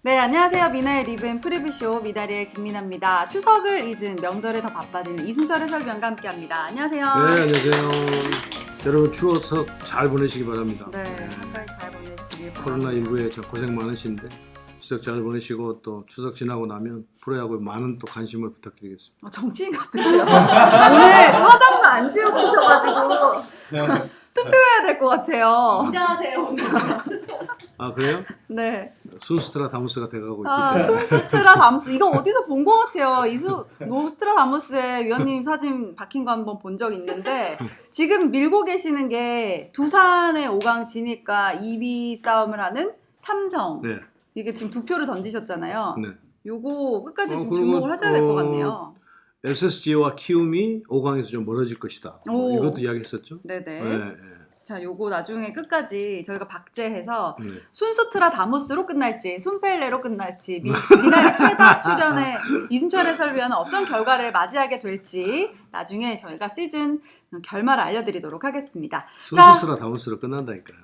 네, 안녕하세요. 미나의 리뷰 프리뷰쇼 미나리의 김미나입니다. 추석을 잊은 명절에 더 바빠지는 이순철 해설위원과 함께합니다. 안녕하세요. 네, 안녕하세요. 여러분 추석 잘 보내시기 바랍니다. 네, 한가위 잘 보내시길 바랍니다. 코로나19에 고생 많으신데 추석 잘 보내시고 또 추석 지나고 나면 프로야구에 많은 또 관심을 부탁드리겠습니다. 정치인 같으세요. 오늘 화장도 안 지우고 오셔가지고 투표해야 될 것 같아요. 긴장하세요 오늘. 아 그래요? 네. 순스트라다무스가 돼가고 아, 있기 때문에 순스트라다무스 이거 어디서 본 것 같아요. 노스트라다무스의 위원님 사진 박힌 거 한번 본 적 있는데 지금 밀고 계시는 게 두산의 5강 지니까 2위 싸움을 하는 삼성. 네, 이게 지금 두 표를 던지셨잖아요. 네. 요거 끝까지 좀 그리고, 주목을 하셔야 될 것 같네요. SSG와 키움이 5강에서 좀 멀어질 것이다. 오. 이것도 이야기했었죠. 네네. 네, 네. 자, 요거 나중에 끝까지 저희가 박제해서 네. 순스트라다무스로 끝날지 순펠레로 끝날지 미나리 최다 출연의 이순철 해설위원은 어떤 결과를 맞이하게 될지 나중에 저희가 시즌 결말을 알려드리도록 하겠습니다. 순스트라다무스로 끝난다니까요.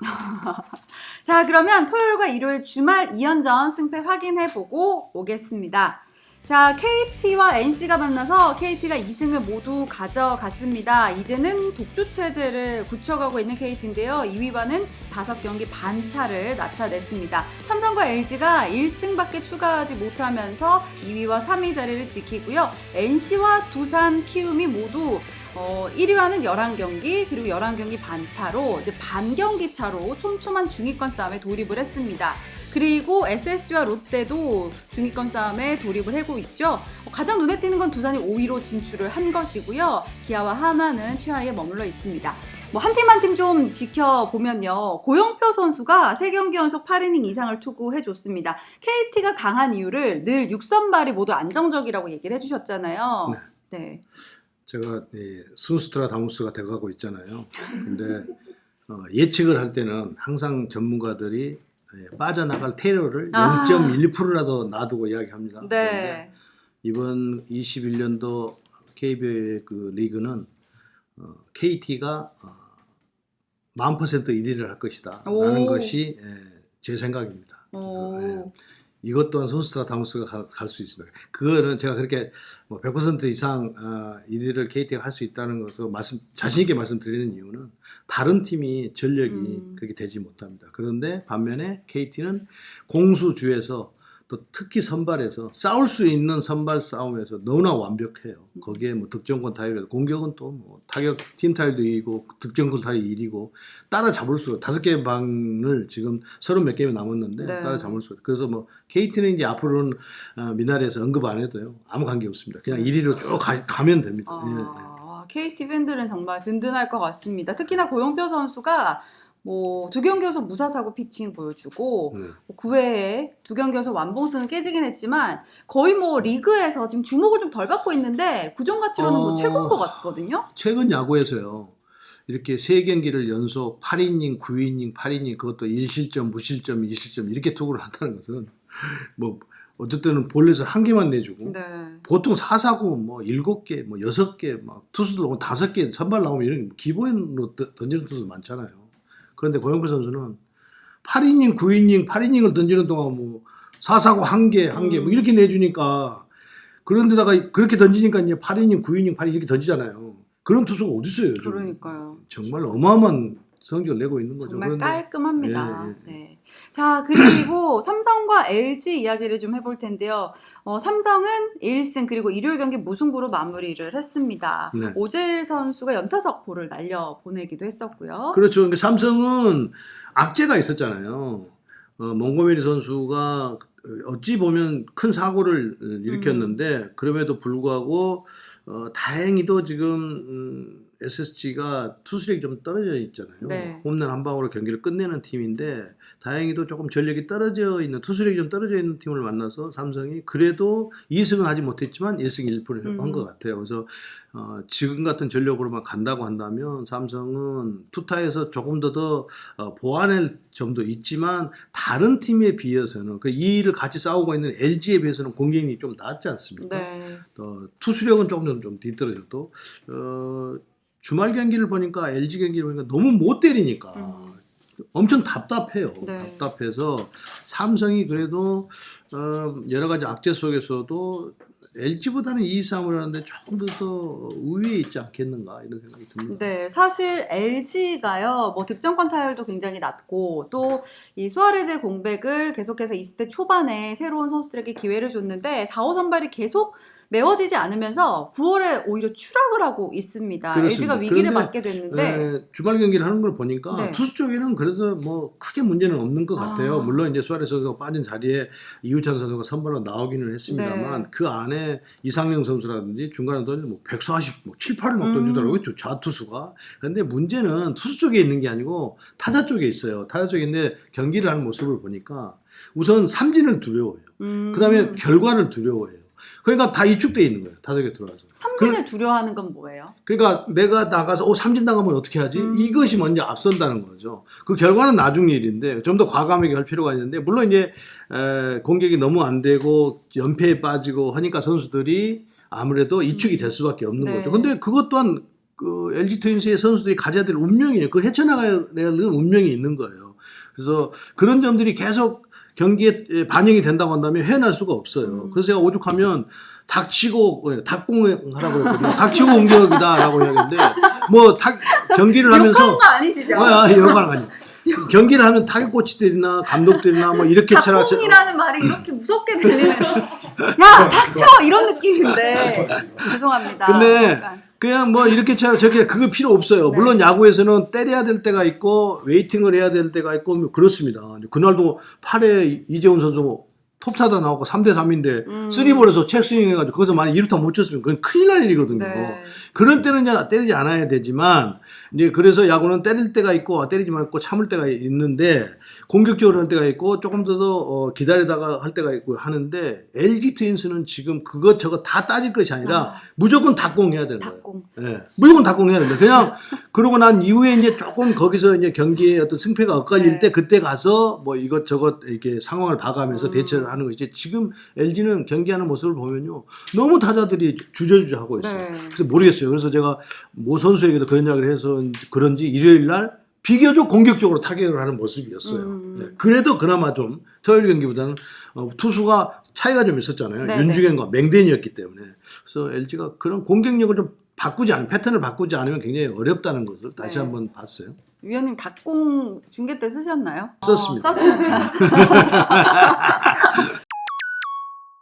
자, 그러면 토요일과 일요일 주말 2연전 승패 확인해보고 오겠습니다. 자, KT와 NC가 만나서 KT가 2승을 모두 가져갔습니다. 이제는 독주 체제를 굳혀가고 있는 KT인데요. 2위와는 5경기 반차를 나타냈습니다. 삼성과 LG가 1승밖에 추가하지 못하면서 2위와 3위 자리를 지키고요. NC와 두산, 키움이 모두 1위와는 11경기 그리고 11경기 반차로 이제 반경기 차로 촘촘한 중위권 싸움에 돌입을 했습니다. 그리고 SSG와 롯데도 중위권 싸움에 돌입을 하고 있죠. 가장 눈에 띄는 건 두산이 5위로 진출을 한 것이고요. 기아와 하나는 최하위에 머물러 있습니다. 한 팀 한 팀 좀 지켜보면요. 고영표 선수가 3경기 연속 8이닝 이상을 투구해줬습니다. KT가 강한 이유를 늘 6선발이 모두 안정적이라고 얘기를 해주셨잖아요. 네. 제가 순스트라다무스가 돼가고 있잖아요. 근데 예측을 할 때는 항상 전문가들이 빠져나갈 테러를 0.1%라도 놔두고 이야기합니다. 네. 이번 21년도 KBO의 그 리그는 KT가 1000% 1위를 할 것이다 라는 것이 제 생각입니다. 그래서, 이것 또한 순스트라다무스가 갈 수 있습니다. 그거는 제가 그렇게 100% 이상 1위를 KT가 할 수 있다는 것을 자신 있게 말씀드리는 이유는 다른 팀이 전력이 그렇게 되지 못합니다. 그런데 반면에 KT는 공수주에서 또 특히 선발에서 싸울 수 있는 선발 싸움에서 너무나 완벽해요. 거기에 득점권 타율, 공격은 또 타격 팀 타율도 이기고 득점권 타율 1위고 따라잡을 수 5개 방을 지금 30몇 개이 남았는데 네. 따라잡을 수. 그래서 KT는 이제 앞으로는 미나리에서 언급 안 해도요. 아무 관계 없습니다. 그냥 1위로 쭉 가면 됩니다. KT 팬들은 정말 든든할 것 같습니다. 특히나 고영표 선수가 2경기 연속 무사사고 피칭 보여주고 9회에 2경기 연속 완봉승은 깨지긴 했지만 거의 리그에서 지금 주목을 좀 덜 받고 있는데 구종 가치로는 최고인 것 같거든요. 최근 야구에서요. 이렇게 3경기를 연속 8이닝, 9이닝, 8이닝 그것도 1실점, 무실점, 2실점 이렇게 투구를 한다는 것은 어쨌든 볼넷을 1개만 내주고 네. 보통 4사구 7개, 6개 투수들 5개 선발 나오면 이런 기본으로 던지는 투수 많잖아요. 그런데 고영표 선수는 8이닝, 9이닝, 8이닝을 던지는 동안 4사구 1개 이렇게 내주니까 그런데다가 그렇게 던지니까 이제 8이닝, 9이닝, 8이닝 이렇게 던지잖아요. 그런 투수가 어디 있어요? 요즘? 그러니까요. 정말 어마어마한 성적을 내고 있는 거죠. 정말 그런데, 깔끔합니다. 네. 자, 그리고 삼성과 LG 이야기를 좀 해볼 텐데요. 삼성은 1승 그리고 일요일 경기 무승부로 마무리를 했습니다. 네. 오재일 선수가 연타석포를 날려보내기도 했었고요. 그렇죠. 그러니까 삼성은 악재가 있었잖아요. 몽고메리 선수가 어찌 보면 큰 사고를 일으켰는데 그럼에도 불구하고 다행히도 지금 SSG가 투수력이 좀 떨어져 있잖아요. 네. 홈런 한 방으로 경기를 끝내는 팀인데 다행히도 조금 전력이 떨어져 있는 투수력이 좀 떨어져 있는 팀을 만나서 삼성이 그래도 2승은 하지 못했지만 1승 1패를 한 것 같아요. 그래서 지금 같은 전력으로만 간다고 한다면 삼성은 투타에서 조금 더 보완할 점도 있지만 다른 팀에 비해서는 그 2위를 같이 싸우고 있는 LG에 비해서는 공격력이 좀 낫지 않습니까? 네. 투수력은 조금 좀 뒤떨어져도 주말 경기를 보니까 LG 경기를 보니까 너무 못 때리니까 엄청 답답해요. 네. 답답해서 삼성이 그래도 여러 가지 악재 속에서도 LG보다는 2, 3을 하는데 조금 더 우위에 있지 않겠는가 이런 생각이 듭니다. 네, 사실 LG가요, 뭐 득점권 타율도 굉장히 낮고 또 이 수아레즈의 공백을 계속해서 20대 초반에 새로운 선수들에게 기회를 줬는데 4, 5 선발이 계속 메워지지 않으면서 9월에 오히려 추락을 하고 있습니다. 그렇습니다. LG가 위기를 그런데, 맞게 됐는데 주말 경기를 하는 걸 보니까 네. 투수 쪽에는 그래도 뭐 크게 문제는 없는 것 같아요. 아. 물론 이제 수아레스 선수가 빠진 자리에 이우찬 선수가 선발로 나오기는 했습니다만 네. 그 안에 이상용 선수라든지 중간에 던지 뭐 140, 뭐 7, 8을 막 던지더라고요. 좌투수가. 그런데 문제는 투수 쪽에 있는 게 아니고 타자 쪽에 있어요. 타자 쪽에 있는데 경기를 하는 모습을 보니까 우선 삼진을 두려워해요. 그다음에 결과를 두려워해요. 그러니까 다 위축돼 있는 거예요. 타석에 들어와서. 삼진을 두려워하는 건 뭐예요? 그러니까 내가 나가서 삼진 당하면 어떻게 하지? 이것이 먼저 앞선다는 거죠. 그 결과는 나중 일인데 좀 더 과감하게 할 필요가 있는데 물론 이제 공격이 너무 안 되고 연패에 빠지고 하니까 선수들이 아무래도 위축이 될 수밖에 없는 네. 거죠. 근데 그것 또한 그 LG 트윈스의 선수들이 가져야 될 운명이에요. 그 헤쳐나가야 될 운명이 있는 거예요. 그래서 그런 점들이 계속 경기에 반영이 된다고 한다면 헤어날 수가 없어요. 그래서 제가 오죽하면 닭치고 닭공하라고 했거든요. 닭치고 공격이다라고 이야기했는데 뭐 경기를 하면서 욕하는 거 아니시죠? 욕하는 아니. 경기를 하면 타격코치들이나 감독들이나 뭐 이렇게 쳐라. 닭공이라는 말이 이렇게 무섭게 들리는. 야 닥쳐 이런 느낌인데 죄송합니다. 근데 약간. 그냥 뭐 이렇게 쳐라 저렇게 그거 필요 없어요. 네. 물론 야구에서는 때려야 될 때가 있고 웨이팅을 해야 될 때가 있고 그렇습니다. 그날도 8회 이재훈 선수 톱타다 나오고 3대 3인데 3볼에서 책스윙 해가지고 거기서 만약 2루타 못 쳤으면 그건 큰일 날 일이거든요. 네. 그럴 때는 이제 때리지 않아야 되지만 이제 그래서 야구는 때릴 때가 있고 때리지 말고 참을 때가 있는데 공격적으로 할 때가 있고 조금 더 기다리다가 할 때가 있고 하는데 LG 트윈스는 지금 그것 저것 다 따질 것이 아니라 무조건 닭공해야 되는 거예요. 닭공. 예, 무조건 닭공해야 된다. 그냥 그러고 난 이후에 이제 조금 거기서 이제 경기의 어떤 승패가 엇갈릴 네. 때 그때 가서 뭐 이것저것 이렇게 상황을 봐가면서 대처를 하는 거지. 지금 LG는 경기하는 모습을 보면요 너무 타자들이 주저주저 하고 있어요. 네. 그래서 모르겠어요. 그래서 제가 모 선수에게도 그런 이야기를 해서 그런지 일요일 날 비교적 공격적으로 타격을 하는 모습이었어요. 네. 그래도 그나마 좀 토요일 경기보다는 투수가 차이가 좀 있었잖아요. 네네. 윤중현과 맹댄이었기 때문에. 그래서 LG가 그런 공격력을 좀 패턴을 바꾸지 않으면 굉장히 어렵다는 것을 다시 네. 한번 봤어요. 위원님 닭공 중계 때 쓰셨나요? 썼습니다. 썼습니다.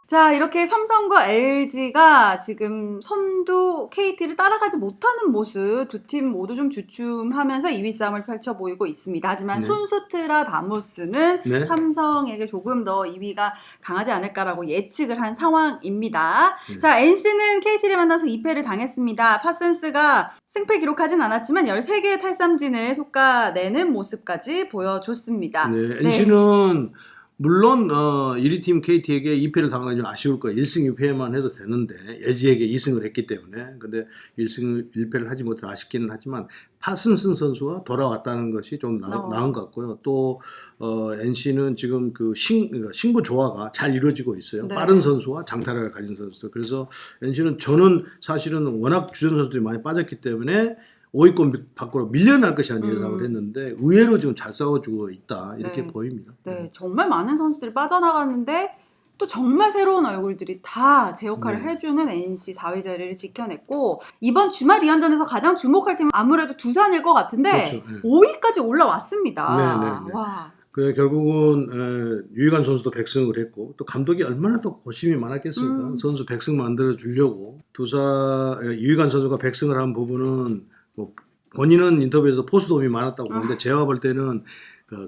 자, 이렇게 삼성과 LG가 지금 선두 KT를 따라가지 못하는 모습 두 팀 모두 좀 주춤하면서 2위 싸움을 펼쳐 보이고 있습니다. 하지만 네. 순스트라다무스는 네. 삼성에게 조금 더 2위가 강하지 않을까라고 예측을 한 상황입니다. 네. 자, NC는 KT를 만나서 2패를 당했습니다. 파슨스가 승패 기록하진 않았지만 13개의 탈삼진을 솎아내는 모습까지 보여줬습니다. 네. NC는 물론 1위 팀 KT에게 2패를 당하기 좀 아쉬울 거예요. 1승 2패만 해도 되는데 LG에게 2승을 했기 때문에. 근데 1승 1패를 하지 못해 아쉽기는 하지만 파슨슨 선수가 돌아왔다는 것이 좀 나은 것 같고요. 또 NC는 지금 그 신구 조화가 잘 이루어지고 있어요. 네. 빠른 선수와 장타력을 가진 선수들. 그래서 NC는 저는 사실은 워낙 주전 선수들이 많이 빠졌기 때문에 5위권 밖으로 밀려날 것이라는 예상을 했는데 의외로 지금 잘 싸워주고 있다 이렇게 네. 보입니다. 네, 정말 많은 선수들이 빠져나갔는데 또 정말 새로운 얼굴들이 다 제 역할을 네. 해주는 NC 4위 자리를 지켜냈고 이번 주말 2연전에서 가장 주목할 팀은 아무래도 두산일 것 같은데 그렇죠. 네. 5위까지 올라왔습니다. 네. 와. 그 결국은 유희관 선수도 100승을 했고 또 감독이 얼마나 더 고심이 많았겠습니까? 선수 100승 만들어 주려고 유희관 선수가 100승을 한 부분은 뭐 본인은 인터뷰에서 포수도움이 많았다고 보는데 제가 볼 때는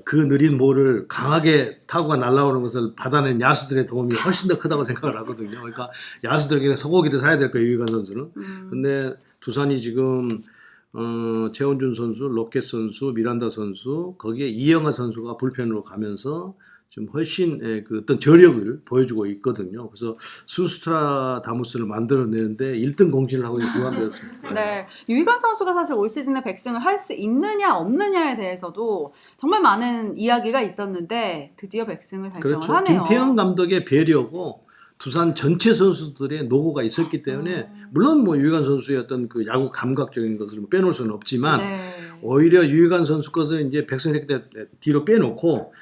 그 느린 볼을 강하게 타구가 날아오는 것을 받아낸 야수들의 도움이 훨씬 더 크다고 생각을 하거든요. 그러니까 야수들에게 소고기를 사야 될 거예요, 유희관 선수는. 근데 두산이 지금 최원준 선수, 로켓 선수, 미란다 선수, 거기에 이영하 선수가 불펜으로 가면서 좀 훨씬 그 어떤 저력을 보여주고 있거든요. 그래서 순스트라다무스를 만들어내는데 1등 공신을 하고 있는 두산배였습니다. 네, 유희관 선수가 사실 올 시즌에 100승을 할 수 있느냐 없느냐에 대해서도 정말 많은 이야기가 있었는데 드디어 100승을 달성을 그렇죠. 하네요. 김태형 감독의 배려고 두산 전체 선수들의 노고가 있었기 때문에 물론 뭐 유희관 선수의 어떤 그 야구 감각적인 것을 뭐 빼놓을 수는 없지만 네. 오히려 유희관 선수 것을 이제 백승식 때 뒤로 빼놓고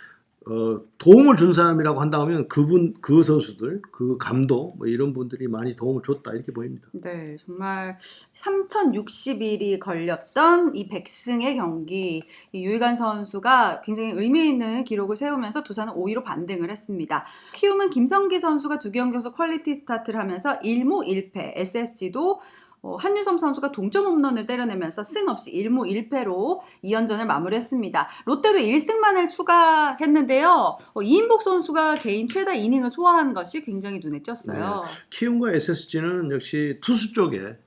도움을 준 사람이라고 한다면 그 선수들, 그 감독 뭐 이런 분들이 많이 도움을 줬다 이렇게 보입니다. 네, 정말 3,060일이 걸렸던 이 백승의 경기, 이 유희관 선수가 굉장히 의미 있는 기록을 세우면서 두산은 5위로 반등을 했습니다. 키움은 김성기 선수가 2경기 연속 퀄리티 스타트를 하면서 1무 1패, SSG도 한유섬 선수가 동점 홈런을 때려내면서 승 없이 1무 1패로 2연전을 마무리했습니다. 롯데도 1승만을 추가했는데요. 이인복 선수가 개인 최다 이닝을 소화한 것이 굉장히 눈에 띄었어요. 네. 키움과 SSG는 역시 투수 쪽에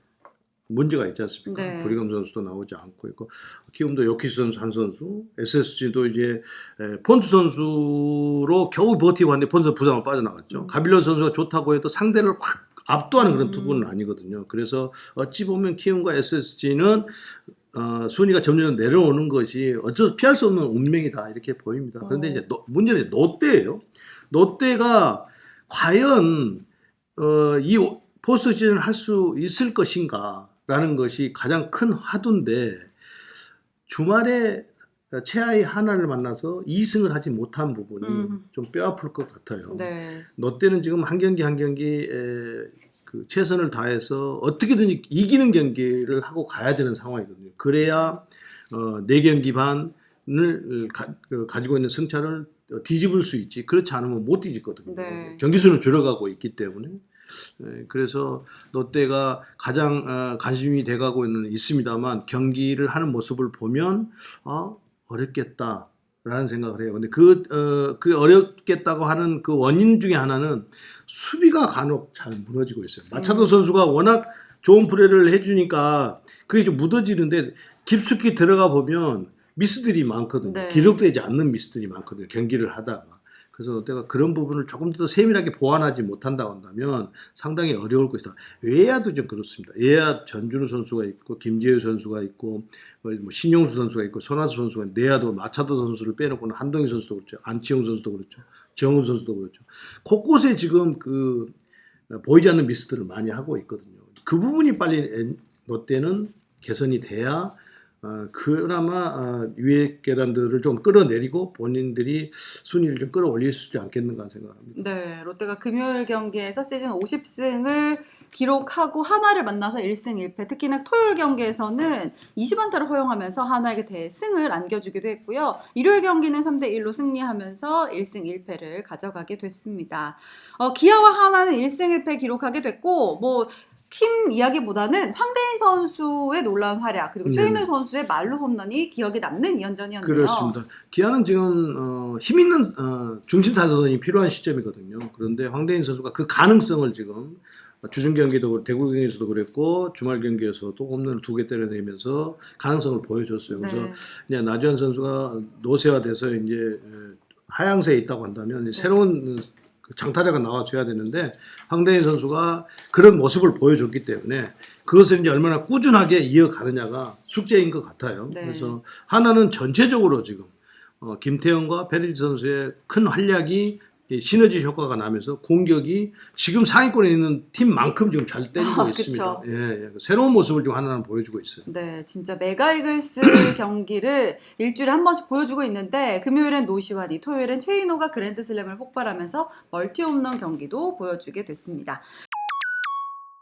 문제가 있지 않습니까? 네. 브리검 선수도 나오지 않고 있고 키움도 요키스 선수 한 선수, SSG도 이제 폰트 선수로 겨우 버티고 왔는데 폰트 선수 부상을 빠져나갔죠. 가빌로 선수가 좋다고 해도 상대를 확 압도하는 그런 투구는 아니거든요. 그래서 어찌 보면 키움과 SSG는 순위가 점점 내려오는 것이 어쩌 피할 수 없는 운명이다 이렇게 보입니다. 그런데 이제 문제는 롯데예요. 롯데가 과연 이 포스트 시즌을 할 수 있을 것인가라는 것이 가장 큰 화두인데 주말에 최하위 하나를 만나서 2승을 하지 못한 부분이 좀 뼈아플 것 같아요. 네. 롯데는 지금 한 경기 한 경기 그 최선을 다해서 어떻게든 이기는 경기를 하고 가야 되는 상황이거든요. 그래야 4경기 반을 가지고 있는 승차를 뒤집을 수 있지. 그렇지 않으면 못 뒤집거든요. 네. 경기 수는 줄어가고 있기 때문에. 그래서 롯데가 가장 관심이 돼가고 있습니다만 경기를 하는 모습을 보면 어렵겠다라는 생각을 해요. 근데 그 어렵겠다고 하는 그 원인 중에 하나는 수비가 간혹 잘 무너지고 있어요. 마차도 선수가 워낙 좋은 플레이를 해주니까 그게 좀 묻어지는데 깊숙이 들어가 보면 미스들이 많거든요. 네. 기록되지 않는 미스들이 많거든요. 경기를 하다가. 그래서 롯데가 그런 부분을 조금 더 세밀하게 보완하지 못한다고 한다면 상당히 어려울 것이다. 외야도 좀 그렇습니다. 외야 전준우 선수가 있고 김재우 선수가 있고 뭐 신용수 선수가 있고 손아섭 선수가 있고 내야도 마차도 선수를 빼놓고는 한동희 선수도 그렇죠. 안치홍 선수도 그렇죠. 정훈 선수도 그렇죠. 곳곳에 지금 그 보이지 않는 미스들을 많이 하고 있거든요. 그 부분이 빨리 롯데는 개선이 돼야 그나마 위의 계단들을 좀 끌어내리고 본인들이 순위를 좀 끌어올릴 수 있지 않겠는가 생각합니다. 네, 롯데가 금요일 경기에서 시즌 50승을 기록하고 하나를 만나서 1승 1패, 특히나 토요일 경기에서는 20안타를 허용하면서 하나에게 대승을 안겨주기도 했고요. 일요일 경기는 3대1로 승리하면서 1승 1패를 가져가게 됐습니다. 기아와 하나는 1승 1패 기록하게 됐고 킴 이야기보다는 황대인 선수의 놀라운 활약 그리고 최인우 선수의 말루 홈런이 기억에 남는 2연전이었네요. 그렇습니다. 기아는 지금 힘 있는 중심 타선이 필요한 시점이거든요. 그런데 황대인 선수가 그 가능성을 지금 주중 경기도 대구 경기에서도 그랬고 주말 경기에서도 홈런을 2개 때려내면서 가능성을 보여줬어요. 그래서 이제 나주환 선수가 노쇠화돼서 이제 하향세에 있다고 한다면 이제 새로운 장타자가 나와줘야 되는데 황대인 선수가 그런 모습을 보여줬기 때문에 그것을 이제 얼마나 꾸준하게 이어가느냐가 숙제인 것 같아요. 네. 그래서 하나는 전체적으로 지금 김태형과 페리지 선수의 큰 활약이 시너지 효과가 나면서 공격이 지금 상위권에 있는 팀만큼 지금 잘 때리고 있습니다. 예, 새로운 모습을 지금 하나는 보여주고 있어요. 네, 진짜 메가이글스 경기를 일주일에 한 번씩 보여주고 있는데 금요일엔 노시환이, 토요일엔 최인호가 그랜드슬램을 폭발하면서 멀티 홈런 경기도 보여주게 됐습니다.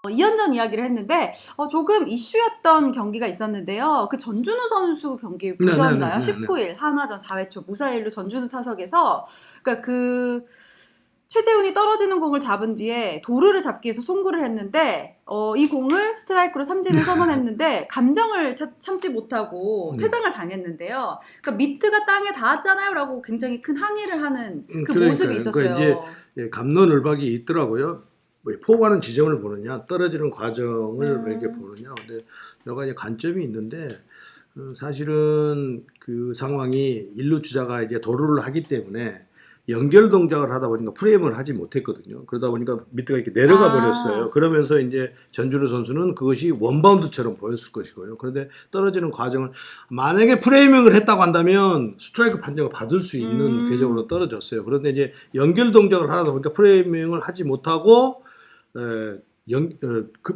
2연전 이야기를 했는데 조금 이슈였던 경기가 있었는데요. 그 전준우 선수 경기 보셨나요? 19일 한화전 4회초 무사일로 전준우 타석에서 그러니까 그 최재훈이 떨어지는 공을 잡은 뒤에 도루를 잡기 위해서 송구를 했는데 이 공을 스트라이크로 삼진을 선언했는데 감정을 참지 못하고 퇴장을 당했는데요. 그러니까 미트가 땅에 닿았잖아요 라고 굉장히 큰 항의를 하는 그 모습이 있었어요. 이제 갑론을박이 있더라고요. 뭐 포구하는 지점을 보느냐 떨어지는 과정을 이렇게 보느냐. 근데 여러 가지 관점이 있는데 사실은 그 상황이 1루 주자가 이제 도루를 하기 때문에 연결 동작을 하다 보니까 프레임을 하지 못했거든요. 그러다 보니까 밑에가 이렇게 내려가 버렸어요. 그러면서 이제 전준우 선수는 그것이 원바운드처럼 보였을 것이고요. 그런데 떨어지는 과정을 만약에 프레이밍을 했다고 한다면 스트라이크 판정을 받을 수 있는 궤적으로 떨어졌어요. 그런데 이제 연결 동작을 하다 보니까 프레이밍을 하지 못하고 그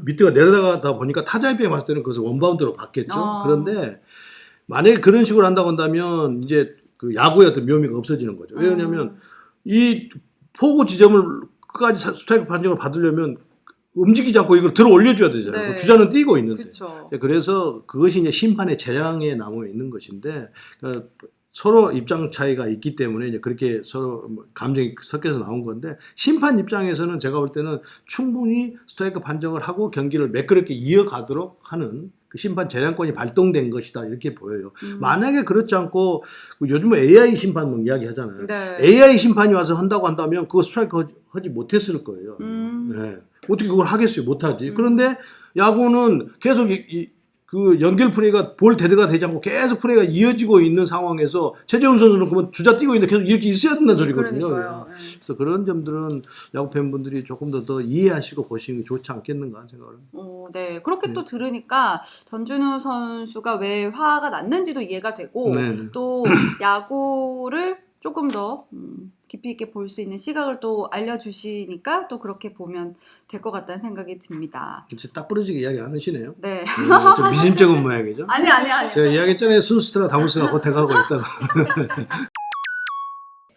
밑에가 내려가다 보니까 타자 입장에 봤을 때는 그것을 원바운드로 봤겠죠. 그런데 만약에 그런 식으로 한다고 한다면 이제 그 야구의 어떤 묘미가 없어지는 거죠. 왜냐하면 이 포구 지점을 끝까지 스트라이크 판정을 받으려면 움직이지 않고 이걸 들어 올려줘야 되잖아요. 네. 주자는 뛰고 있는데. 그쵸. 그래서 그것이 이제 심판의 재량에 남아 있는 것인데 그러니까 서로 입장 차이가 있기 때문에 이제 그렇게 서로 감정이 섞여서 나온 건데 심판 입장에서는 제가 볼 때는 충분히 스트라이크 판정을 하고 경기를 매끄럽게 이어가도록 하는 그 심판 재량권이 발동된 것이다 이렇게 보여요. 만약에 그렇지 않고 요즘은 AI 심판 뭐 이야기 하잖아요. 네. AI 심판이 와서 한다고 한다면 그거 스트라이크 하지 못했을 거예요. 네. 어떻게 그걸 하겠어요? 못하지. 그런데 야구는 계속 그 연결 플레이가 볼 대대가 되지 않고 계속 플레이가 이어지고 있는 상황에서 최재훈 선수는 그러면 주자 뛰고 있는데 계속 이렇게 있어야 된다는 소리거든요. 그러니까요. 네. 그래서 그런 점들은 야구 팬분들이 조금 더 이해하시고 보시는 게 좋지 않겠는가 생각을 합니다. 네. 그렇게 또 들으니까 전준우 선수가 왜 화가 났는지도 이해가 되고 네. 또 야구를 조금 더 깊이 있게 볼 수 있는 시각을 또 알려주시니까 또 그렇게 보면 될 것 같다는 생각이 듭니다. 진짜 딱 부러지게 이야기 안 하시네요. 네. 좀 미심쩍은 모양이죠. 아니. 제가 이야기했잖아요. 순수트라 다무스가 고택하고 있다고.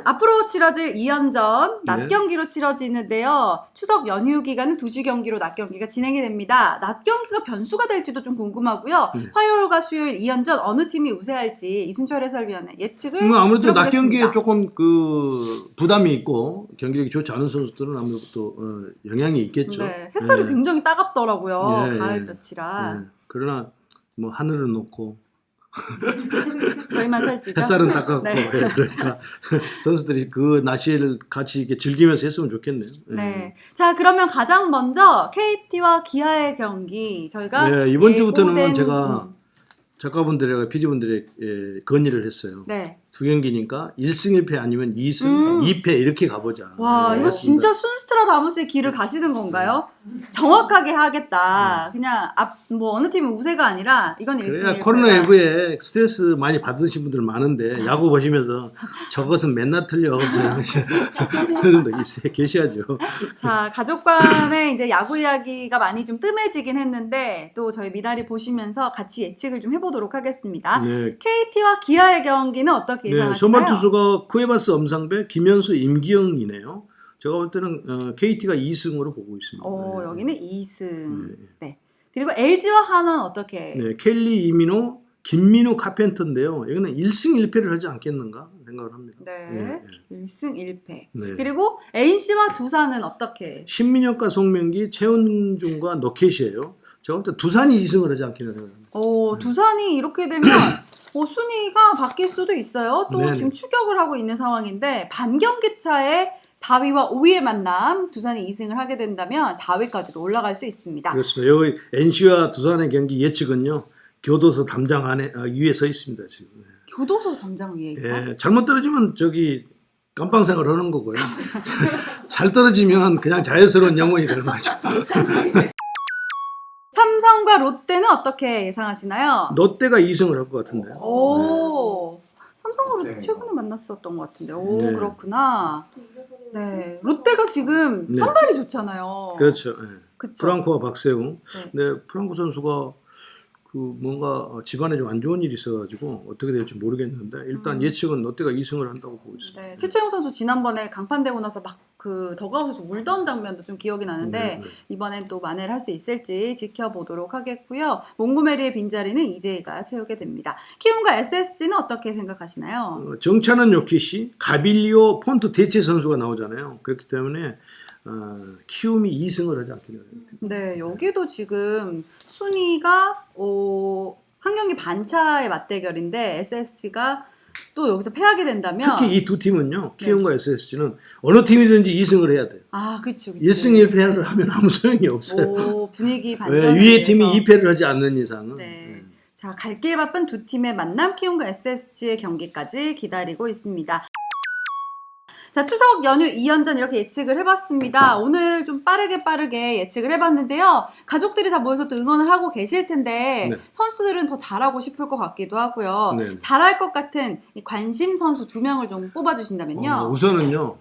앞으로 치러질 2연전 낮 네. 경기로 치러지는데요. 추석 연휴 기간은 2시 경기로 낮 경기가 진행이 됩니다. 낮 경기가 변수가 될지도 좀 궁금하고요. 네. 화요일과 수요일 2연전 어느 팀이 우세할지 이순철 해설위원의 예측을 아무래도 낮 들어보겠습니다. 경기에 조금 그 부담이 있고 경기력이 좋지 않은 선수들은 아무래도 또 영향이 있겠죠. 네, 햇살이 네. 굉장히 따갑더라고요. 네. 가을볕이라. 네. 그러나 뭐 하늘은 높고 저희만 살찌죠. 햇살은 따갑고 네. 그러니까 선수들이 그 날씨를 같이 이렇게 즐기면서 했으면 좋겠네요. 네. 자, 그러면 가장 먼저 KT와 기아의 경기 저희가 네, 이번 주부터는 예고된- 제가 작가분들과 PD분들에게 건의를 했어요. 네. 두 경기니까 1승 1패 아니면 2승 2패 이렇게 가보자. 와, 네, 이거 그렇습니다. 진짜 순스트라다무스의 길을 가시는 건가요? 정확하게 하겠다. 그냥 뭐 어느 팀은 우세가 아니라 이건 1승 1패다. 그래야 코로나19에 스트레스 많이 받으신 분들 많은데 야구 보시면서 저것은 맨날 틀려. 그런 분도 계셔야죠. 자, 가족 간에 이제 야구 이야기가 많이 좀 뜸해지긴 했는데 또 저희 미나리 보시면서 같이 예측을 좀 해보도록 하겠습니다. 네. KT와 기아의 경기는 어떻게 네, 예상하시나요? 선발 투수가 쿠에바스 엄상배, 김현수, 임기영이네요. 제가 볼 때는 KT가 2승으로 보고 있습니다. 네. 여기는 2승. 네. 네. 그리고 LG와 한화는 어떻게? 네, 켈리, 이민호, 김민우, 카펜터인데요. 여기는 1승 1패를 하지 않겠는가 생각을 합니다. 네. 1승 1패. 네. 그리고 NC와 두산은 어떻게? 신민혁과 송명기, 최은중과 노켓이에요. 제가 볼 때 두산이 2승을 하지 않겠나 생각합니다. 두산이 이렇게 되면 순위가 바뀔 수도 있어요. 또 네네. 지금 추격을 하고 있는 상황인데 반경기 차에 4위와 5위의 만남 두산이 2승을 하게 된다면 4위까지도 올라갈 수 있습니다. 그렇습니다. 여기 NC와 두산의 경기 예측은요. 교도소 담장 안에 위에 서 있습니다. 지금. 교도소 담장 위에 있다? 예, 잘못 떨어지면 저기 깜빵생활 하는 거고요. 잘 떨어지면 그냥 자연스러운 영혼이 되는 거죠. 삼성과 롯데는 어떻게 예상하시나요? 롯데가 2승을 할 것 같은데요. 삼성과 롯데 최근에 만났었던 것 같은데. 네. 그렇구나. 네, 롯데가 지금 네. 선발이 좋잖아요. 그렇죠. 예. 그쵸? 프랑코와 박세웅. 네. 근데 프랑코 선수가 그 뭔가 집안에 좀 안 좋은 일이 있어가지고 어떻게 될지 모르겠는데 일단 예측은 롯데가 2승을 한다고 보고 있습니다. 네, 최채용 선수 지난번에 강판되고 나서 막 그 더가웃에서 울던 장면도 좀 기억이 나는데 네, 네. 이번엔 또 만회를 할 수 있을지 지켜보도록 하겠고요. 몽고메리의 빈자리는 이재희가 채우게 됩니다. 키움과 SSG는 어떻게 생각하시나요? 정찬은 요키시, 가빌리오, 폰트 대체 선수가 나오잖아요. 그렇기 때문에 키움이 2승을 하지 않겠나. 네, 여기도 지금 순위가 한 경기 반차의 맞대결인데 SSG가 또 여기서 패하게 된다면 특히 이 두 팀은요. 키움과 SSG는 어느 팀이든지 2승을 해야 돼요. 그치. 1승 1패를 하면 아무 소용이 없어요. 분위기 왜? 반전을 위에 팀이 위해서. 2패를 하지 않는 이상은. 네. 자, 갈 길 바쁜 두 팀의 만남 키움과 SSG의 경기까지 기다리고 있습니다. 자, 추석 연휴 2연전 이렇게 예측을 해봤습니다. 오늘 좀 빠르게 예측을 해봤는데요. 가족들이 다 모여서 또 응원을 하고 계실 텐데 네. 선수들은 더 잘하고 싶을 것 같기도 하고요. 네. 잘할 것 같은 이 관심 선수 2명을 좀 뽑아주신다면요. 우선은요,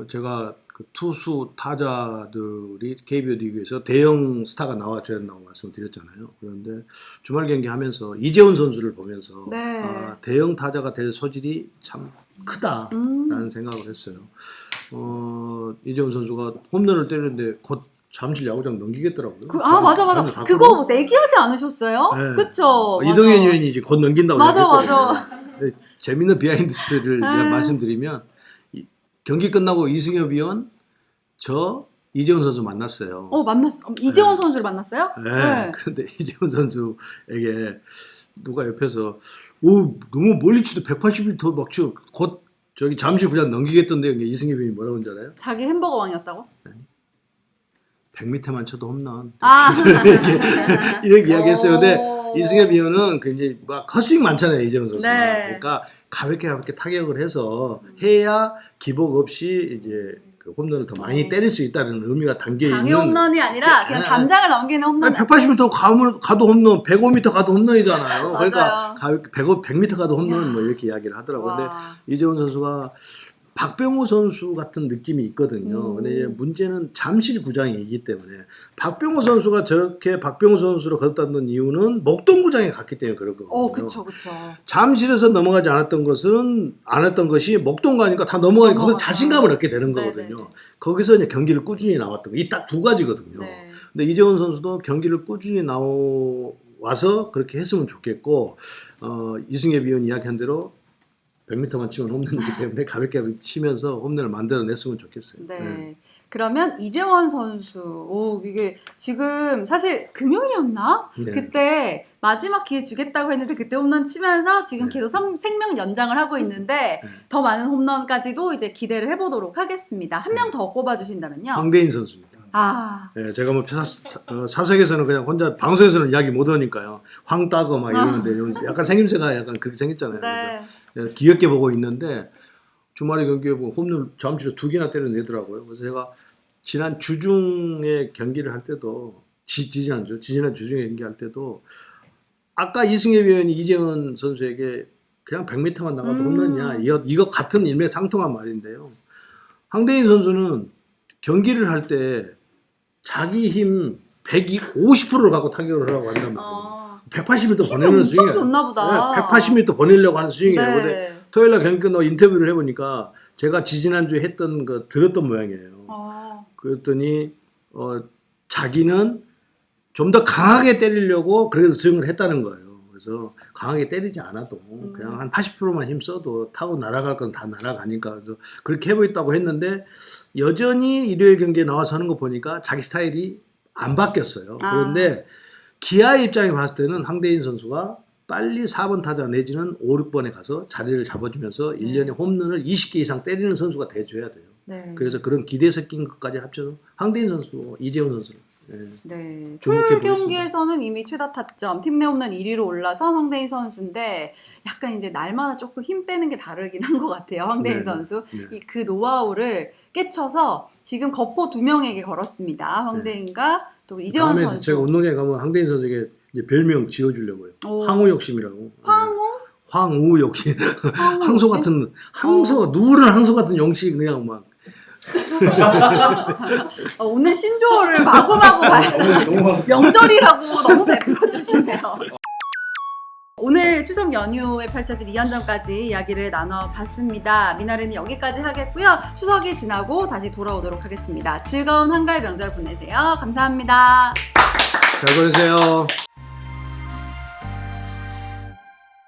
제가 그 투수 타자들이 KBO 리그에서 대형 스타가 나와줘야 된다고 말씀드렸잖아요. 그런데 주말 경기 하면서 이재훈 선수를 보면서 네. 대형 타자가 될 소질이 참 크다라는 생각을 했어요. 이재훈 선수가 홈런을 때리는데 곧 잠실 야구장 넘기겠더라고요. 맞아. 봤거든요. 그거 내기하지 않으셨어요? 네. 그쵸? 이동현 의원이 이제 곧 넘긴다고 맞아. 얘기했거든요. 근데 재밌는 비하인드를 네. 말씀드리면 경기 끝나고 이승엽 위원 저 이재훈 선수 만났어요. 만났어. 이재원 네. 선수를 만났어요? 네. 그런데 이재훈 선수에게 누가 옆에서 너무 멀리 치도 180m 막 치고 곧 저기 잠실구장 넘기겠던데 이승엽 위원이 뭐라고 하는 줄 알아요? 자기 햄버거 왕이었다고? 100m만 쳐도 홈런. 아. 이렇게 이야기했어요. 근데 이승엽 위원은 굉장히 막 헛스윙 많잖아요, 이재훈 선수가. 네. 그러니까 가볍게 타격을 해서 해야 기복 없이 이제 그 홈런을 더 많이 때릴 수 있다는 의미가 담겨 있는. 장애 홈런이 아니라 그냥 담장을 넘기는 홈런. 180m 가도 홈런, 105m 가도 홈런이잖아요. 그러니까 맞아요. 100m 가도 홈런 뭐 이렇게 이야기를 하더라고요. 근데 이재훈 선수가 박병호 선수 같은 느낌이 있거든요. 근데 문제는 잠실구장이기 때문에 박병호 선수가 저렇게 박병호 선수로 거듭났던 이유는 목동구장에 갔기 때문에 그럴 거거든요. 그쵸. 잠실에서 넘어가지 않았던 것이 목동 가니까 다 넘어가니까 거기서 넘어가죠. 자신감을 얻게 되는 거거든요. 네네네. 거기서 이제 경기를 꾸준히 나왔던 거. 이 딱 두 가지거든요. 네. 근데 이재원 선수도 경기를 꾸준히 나와서 그렇게 했으면 좋겠고, 이승엽 위원 이야기한 대로 100m만 치면 홈런이기 때문에 가볍게 치면서 홈런을 만들어냈으면 좋겠어요. 네. 그러면 이재원 선수, 이게 지금 사실 금요일이었나? 네. 그때 마지막 기회 주겠다고 했는데 그때 홈런 치면서 지금 네. 계속 생명 연장을 하고 있는데 네. 더 많은 홈런까지도 이제 기대를 해보도록 하겠습니다. 한 명 더 꼽아주신다면요. 황대인 선수입니다. 네. 제가 뭐 사석에서는 그냥 혼자 방송에서는 이야기 못 하니까요. 황따거 막 이러는데 약간 생김새가 약간 그렇게 생겼잖아요. 네. 그래서 귀엽게 보고 있는데 주말에 경기에 보면 홈런 잠시로 2개나 때려내더라고요. 그래서 제가 지난 주중에 경기를 할 때도 지지난 주중에 경기할 때도 아까 이승엽 위원이 이재원 선수에게 그냥 100m만 나가도 홈런이냐 이거 같은 일맥상통한 말인데요. 황대인 선수는 경기를 할 때 자기 힘 150%를 갖고 타격을 하려고 한단 말이에요. 180m 보내는 스윙이에요. 엄청 좋나 보다. 180m 보내려고 하는 스윙이에요. 네. 근데 토요일날 경기 끝나고 인터뷰를 해보니까 제가 지지난주에 했던 거 들었던 모양이에요. 그랬더니 자기는 좀 더 강하게 때리려고 그래서 스윙을 했다는 거예요. 그래서 강하게 때리지 않아도 그냥 한 80%만 힘 써도 타고 날아갈 건 다 날아가니까 그래서 그렇게 해보겠다고 했는데 여전히 일요일 경기에 나와서 하는 거 보니까 자기 스타일이 안 바뀌었어요. 그런데 기아 입장에 봤을 때는 황대인 선수가 빨리 4번 타자 내지는 5, 6번에 가서 자리를 잡아주면서 1년에 홈런을 20개 이상 때리는 선수가 돼줘야 돼요. 네. 그래서 그런 기대 섞인 것까지 합쳐서 황대인 선수, 이재훈 선수. 네. 주목해 토요일 보겠습니다. 경기에서는 이미 최다 타점, 팀 내 홈런 1위로 올라선 황대인 선수인데 약간 이제 날마다 조금 힘 빼는 게 다르긴 한 것 같아요. 황대인 네, 선수. 네. 그 노하우를 깨쳐서 지금 거포 2명에게 걸었습니다. 황대인과 또 이재원 다음에 선수. 제가 운동장에 가면 황대인 선수에게 이제 별명 지어주려고요. 황우 욕심이라고. 황우 욕심. 항소 같은 누런 항소 같은 용식 그냥 막. 오늘 신조어를 마구마구 발산하시고 명절이라고 너무 베풀어 주시네요. 오늘 추석 연휴에 펼쳐질 2연전까지 이야기를 나눠봤습니다. 미나리는 여기까지 하겠고요. 추석이 지나고 다시 돌아오도록 하겠습니다. 즐거운 한가위 명절 보내세요. 감사합니다. 잘 보내세요.